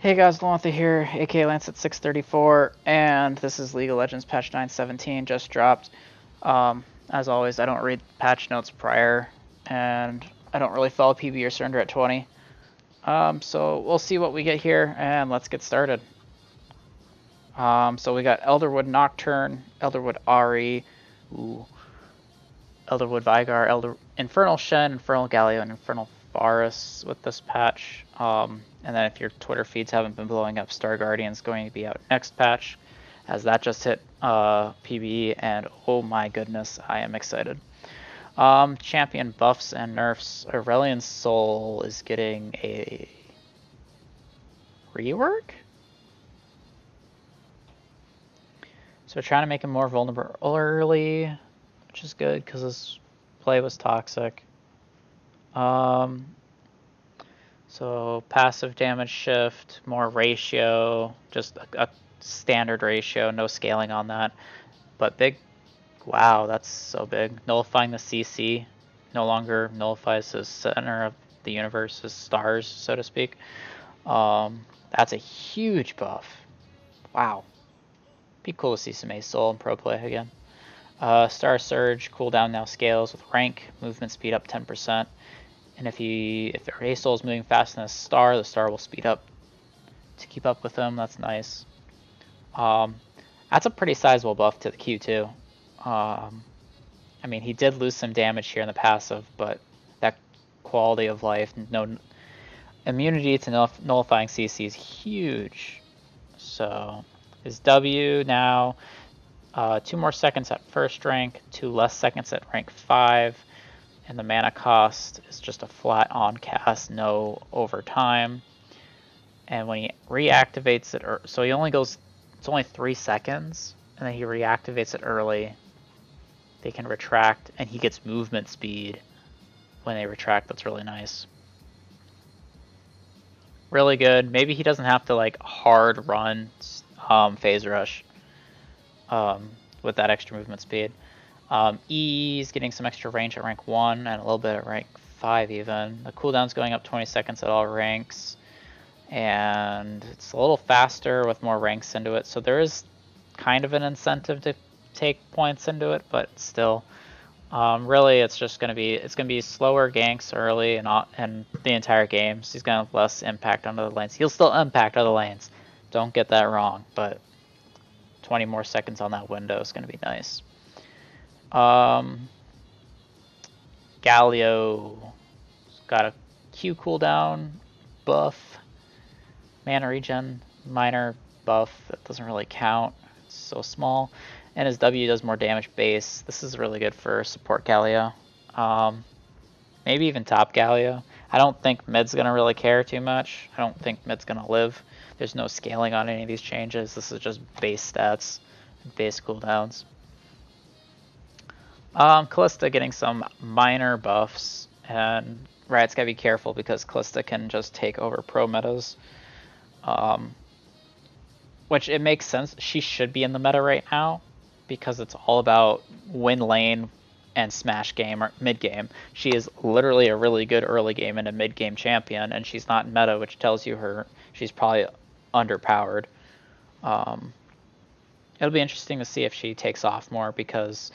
Hey guys, Luantha here, aka Lance at 634, and this is League of Legends patch 917, just dropped. As always, I don't read patch notes prior, and I don't really follow PB or Surrender at 20. So we'll see what we get here, and let's get started. So we got Elderwood Nocturne, Elderwood Ari, ooh, Elderwood Vigar, Infernal Shen, Infernal Galio, and Infernal Varus with this patch. And then if your Twitter feeds haven't been blowing up, Star Guardian's going to be out next patch, as that just hit PBE, and oh my goodness, I am excited. Champion buffs and nerfs. Aurelion Soul is getting a rework? So we're trying to make him more vulnerable early, which is good because his play was toxic. So passive damage shift, more ratio, just a standard ratio, no scaling on that. But big, wow, that's so big. Nullifying the CC no longer nullifies the center of the universe's stars, so to speak. That's a huge buff. Wow. Be cool to see some Ace Soul in pro play again. Star Surge, cooldown now scales with rank, movement speed up 10%. And if their Ace Soul is moving faster than the star will speed up to keep up with them. That's nice. That's a pretty sizable buff to the Q too. I mean, he did lose some damage here in the passive, but that quality of life, no immunity to nullifying CC is huge. So his W now, 2 more seconds at first rank, 2 less seconds at rank 5, and the mana cost is just a flat on cast, no overtime. And when he reactivates it, so he only goes, it's only 3 seconds, and then he reactivates it early. They can retract, and he gets movement speed when they retract. That's really nice. Really good. Maybe he doesn't have to like hard run phase rush with that extra movement speed. E's getting some extra range at rank 1 and a little bit at rank 5 even. The cooldown's going up 20 seconds at all ranks. And it's a little faster with more ranks into it. So there is kind of an incentive to take points into it, but still. Really, it's just gonna be slower ganks early and the entire game. So he's gonna have less impact on other lanes. He'll still impact other lanes. Don't get that wrong, but 20 more seconds on that window is gonna be nice. Galio got a Q cooldown buff, mana regen minor buff that doesn't really count. It's so small. And his W does more damage base. This is really good for support Galio. Maybe even top Galio. I don't think mid's going to really care too much. I don't think mid's going to live. There's no scaling on any of these changes. This is just base stats, base cooldowns. Callista getting some minor buffs. And Riot's got to be careful because Callista can just take over pro metas. Which it makes sense. She should be in the meta right now because it's all about win lane and smash game or mid game. She is literally a really good early game and a mid game champion, and she's not in meta, which tells you she's probably underpowered. It'll be interesting to see if she takes off more because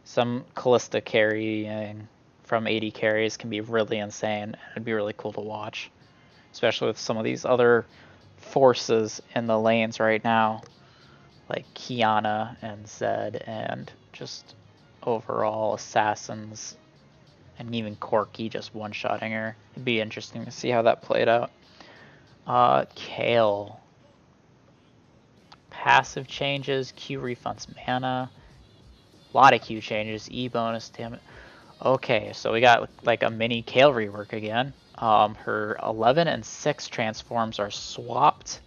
some Callista carrying from AD carries can be really insane. It'd be really cool to watch, especially with some of these other forces in the lanes right now, like Kiana and Zed, and just overall assassins, and even Corki just one-shotting her. It'd be interesting to see how that played out. Kale. Passive changes, Q refunds mana. A lot of Q changes, E bonus, damn it. Okay, so we got like a mini Kale rework again. Her 11 and 6 transforms are swapped,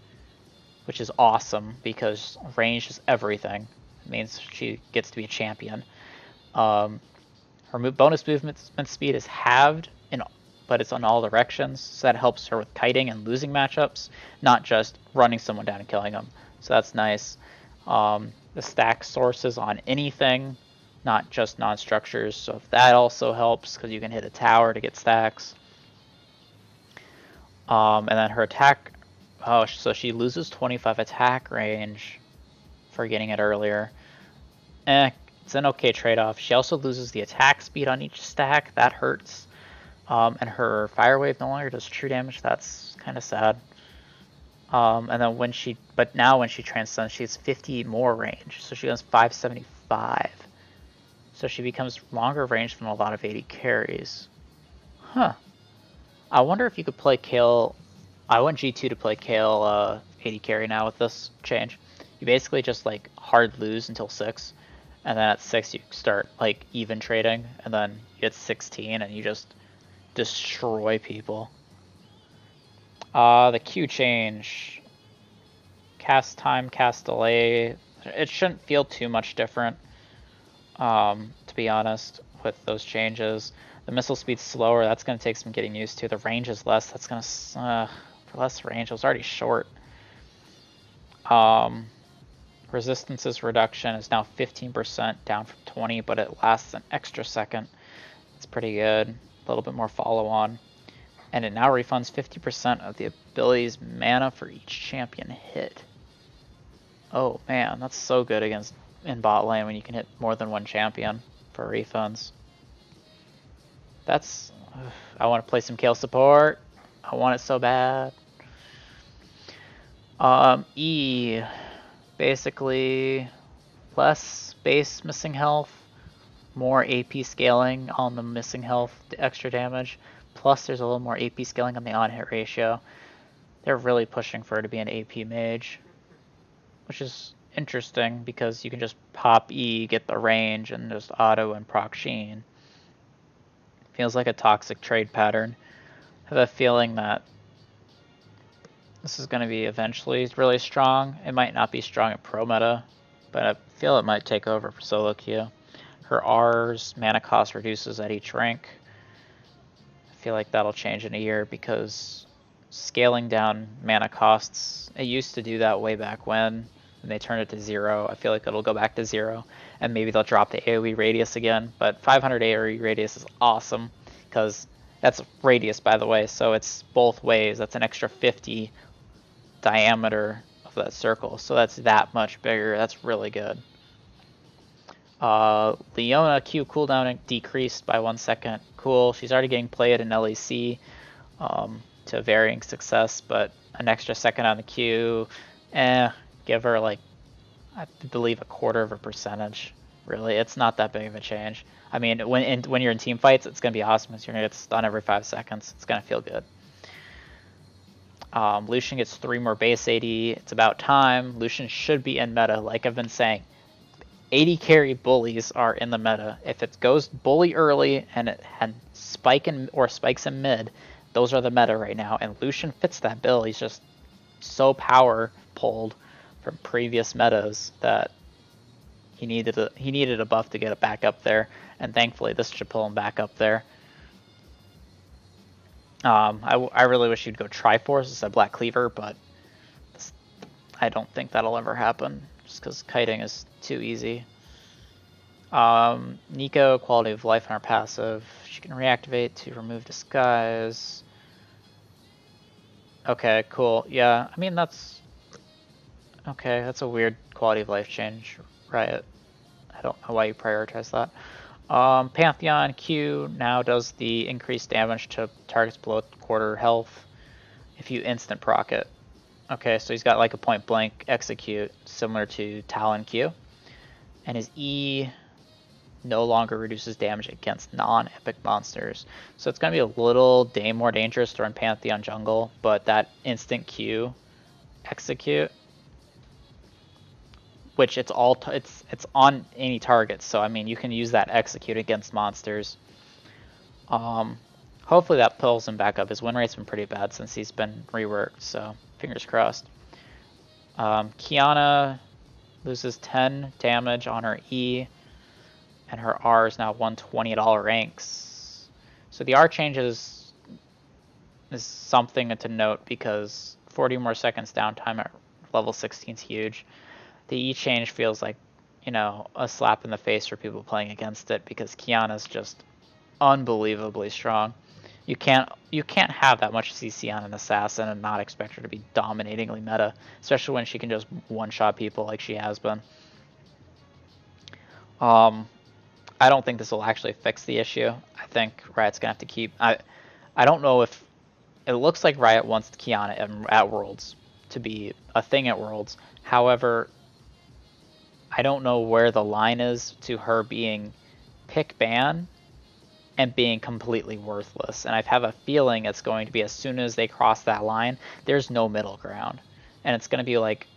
which is awesome because range is everything. It means she gets to be a champion. Her bonus movement speed is halved, but it's on all directions, so that helps her with kiting and losing matchups, not just running someone down and killing them. So that's nice. The stack sources on anything, not just non-structures, so if that also helps because you can hit a tower to get stacks. And then her attack Oh, so she loses 25 attack range for getting it earlier. It's an okay trade-off. She also loses the attack speed on each stack. That hurts. And her Fire Wave no longer does true damage. That's kind of sad. And then but now when she transcends, she has 50 more range. So she goes 575. So she becomes longer range than a lot of AD carries. Huh. I wonder if you could play Kale. I want G2 to play Kale AD carry now with this change. You basically just like hard lose until 6. And then at 6 you start like even trading. And then you get 16 and you just destroy people. The Q change. Cast time, cast delay. It shouldn't feel too much different, to be honest, with those changes. The missile speed's slower. That's going to take some getting used to. The range is less. That's going to... for less range. It was already short. Resistance's reduction is now 15% down from 20, but it lasts an extra second. It's pretty good. A little bit more follow-on. And it now refunds 50% of the ability's mana for each champion hit. Oh man, that's so good against in bot lane when you can hit more than one champion for refunds. That's... I want to play some Kale support. I want it so bad. E... basically less base missing health, more AP scaling on the missing health, the extra damage, plus there's a little more AP scaling on the on-hit ratio. They're really pushing for her to be an AP mage, which is interesting because you can just pop E, get the range, and just auto and proc Sheen. Feels like a toxic trade pattern. I have a feeling that this is going to be eventually really strong. It might not be strong at pro meta, but I feel it might take over for solo queue. Her R's mana cost reduces at each rank. I feel like that'll change in a year because scaling down mana costs, it used to do that way back when they turned it to 0. I feel like it'll go back to 0, and maybe they'll drop the AoE radius again. But 500 AoE radius is awesome because that's radius, by the way, so it's both ways. That's an extra 50 diameter of that circle, so that's that much bigger. That's really good. Leona Q cooldown decreased by 1 second. Cool. She's already getting played in LEC to varying success, but an extra second on the Q, give her like, I believe, 1/4%. Really, it's not that big of a change. I mean, when you're in team fights, it's gonna be awesome because you're gonna get stunned every 5 seconds. It's gonna feel good. Lucian gets 3 more base AD. It's about time. Lucian should be in meta, like I've been saying. AD carry bullies are in the meta. If it goes bully early and it spikes in mid, those are the meta right now. And Lucian fits that bill. He's just so power pulled from previous metas that he needed a buff to get it back up there. And thankfully, this should pull him back up there. I really wish you'd go Triforce instead of Black Cleaver, but I don't think that'll ever happen, just because kiting is too easy. Nico, quality of life on our passive. She can reactivate to remove disguise. Okay, cool. Yeah, I mean, that's... okay, that's a weird quality of life change, Riot. I don't know why you prioritize that. Pantheon Q now does the increased damage to targets below quarter health if you instant proc it. Okay, so he's got like a point blank execute similar to Talon Q. And his E no longer reduces damage against non-epic monsters. So it's going to be a little more dangerous to run Pantheon jungle, but that instant Q execute, which it's on any target, so I mean you can use that execute against monsters. Hopefully that pulls him back up. His win rate's been pretty bad since he's been reworked, so fingers crossed. Kiana loses 10 damage on her E, and her R is now 120 at all ranks. So the R changes is something to note because 40 more seconds downtime at level 16 is huge. The E change feels like, you know, a slap in the face for people playing against it because Kiana's just unbelievably strong. You can't have that much CC on an assassin and not expect her to be dominatingly meta, especially when she can just one-shot people like she has been. I don't think this will actually fix the issue. I think Riot's gonna have to keep. I don't know if it looks like Riot wants Kiana at Worlds to be a thing at Worlds. However, I don't know where the line is to her being pick ban and being completely worthless. And I have a feeling it's going to be as soon as they cross that line, there's no middle ground. And it's going to be like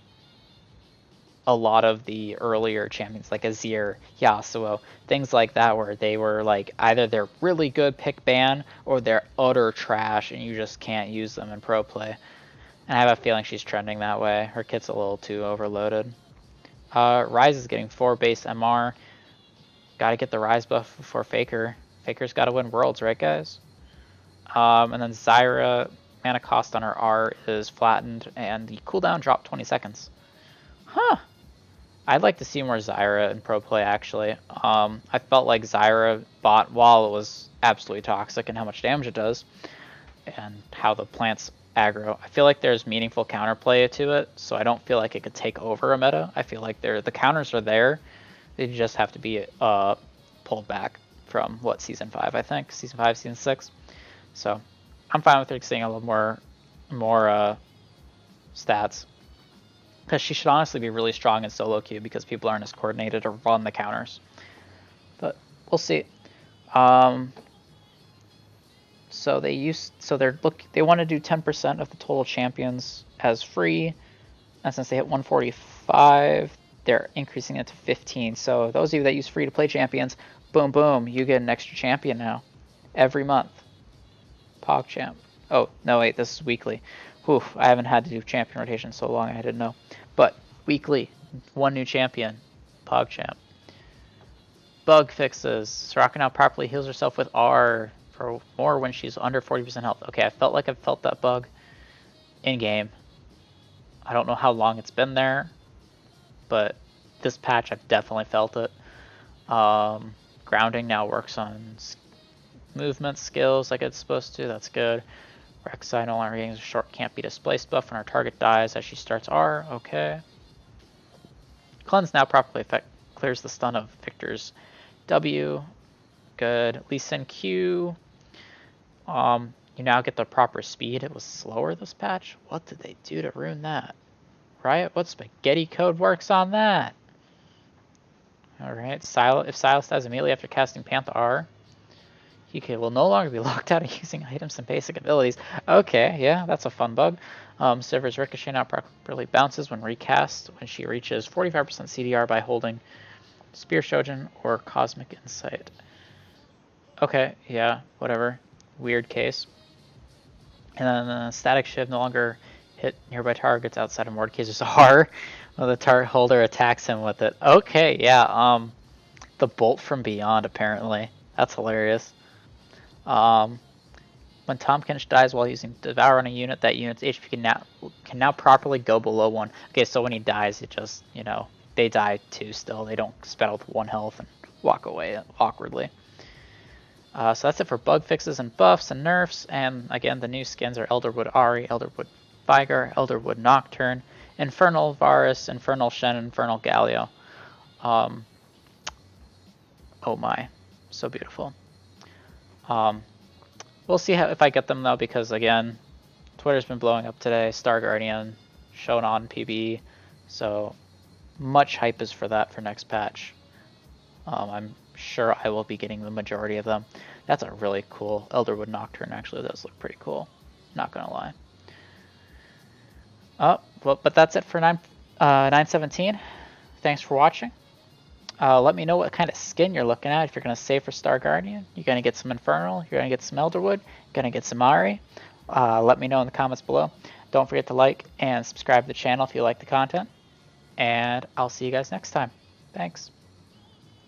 a lot of the earlier champions, like Azir, Yasuo, things like that, where they were like either they're really good pick ban or they're utter trash and you just can't use them in pro play. And I have a feeling she's trending that way. Her kit's a little too overloaded. Ryze is getting 4 base MR. Gotta get the Ryze buff before Faker. Faker's gotta win Worlds, right guys? And then Zyra, mana cost on her R is flattened, and the cooldown dropped 20 seconds. Huh. I'd like to see more Zyra in pro play, actually. I felt like Zyra bought while it was absolutely toxic and how much damage it does, and how the plants aggro. I feel like there's meaningful counterplay to it, so I don't feel like it could take over a meta. I feel like the counters are there. They just have to be pulled back from, what, Season 5, I think? Season 5, Season 6? So I'm fine with her seeing a little more stats. Because she should honestly be really strong in solo queue because people aren't as coordinated to run the counters. But we'll see. So they want to do 10% of the total champions as free, and since they hit 145, they're increasing it to 15. So those of you that use free to play champions, boom boom, you get an extra champion now every month. PogChamp. Oh no, wait, this is weekly. Whew, I haven't had to do champion rotation so long, I didn't know. But weekly, 1 new champion, PogChamp. Bug fixes. Soraka now properly heals herself with R for more when she's under 40% health. Okay, I felt like I've felt that bug in game. I don't know how long it's been there, but this patch I've definitely felt it. Grounding now works on movement skills like it's supposed to. That's good. Rek'Sai no longer getting a short can't be displaced buff when our target dies as she starts R. Okay. Cleanse now properly clears the stun of Victor's W. Good. Lee Sin Q. You now get the proper speed. It was slower this patch. What did they do to ruin that? Riot, what spaghetti code works on that? Alright, if Silas dies immediately after casting Panther R, he will no longer be locked out of using items and basic abilities. Okay, yeah, that's a fun bug. Sivir's Ricochet now properly bounces when recast when she reaches 45% CDR by holding Spear Shojin or Cosmic Insight. Okay, yeah, whatever. Weird case. And then Static Shiv no longer hit nearby targets outside of Mordekaiser's R when the target holder attacks him with it. Okay, yeah, the Bolt from Beyond, apparently. That's hilarious. When Tahm Kench dies while using Devour on a unit, that unit's HP can now properly go below 1. Okay, so when he dies, it just, you know, they die too still. They don't spell with 1 health and walk away awkwardly. So that's it for bug fixes and buffs and nerfs. And again, the new skins are Elderwood Ahri, Elderwood Vigar, Elderwood Nocturne, Infernal Varus, Infernal Shen, Infernal Galio. Oh my, so beautiful. We'll see if I get them though, because again, Twitter's been blowing up today. Star Guardian shown on PB, so much hype is for that for next patch. I'm sure I will be getting the majority of them. That's a really cool Elderwood Nocturne. Actually, does look pretty cool. Not gonna lie. Well, but that's it for 917. Thanks for watching. Let me know what kind of skin you're looking at. If you're going to save for Star Guardian, you're going to get some Infernal, you're going to get some Elderwood, you're going to get some Ahri. Let me know in the comments below. Don't forget to like and subscribe to the channel if you like the content. And I'll see you guys next time. Thanks.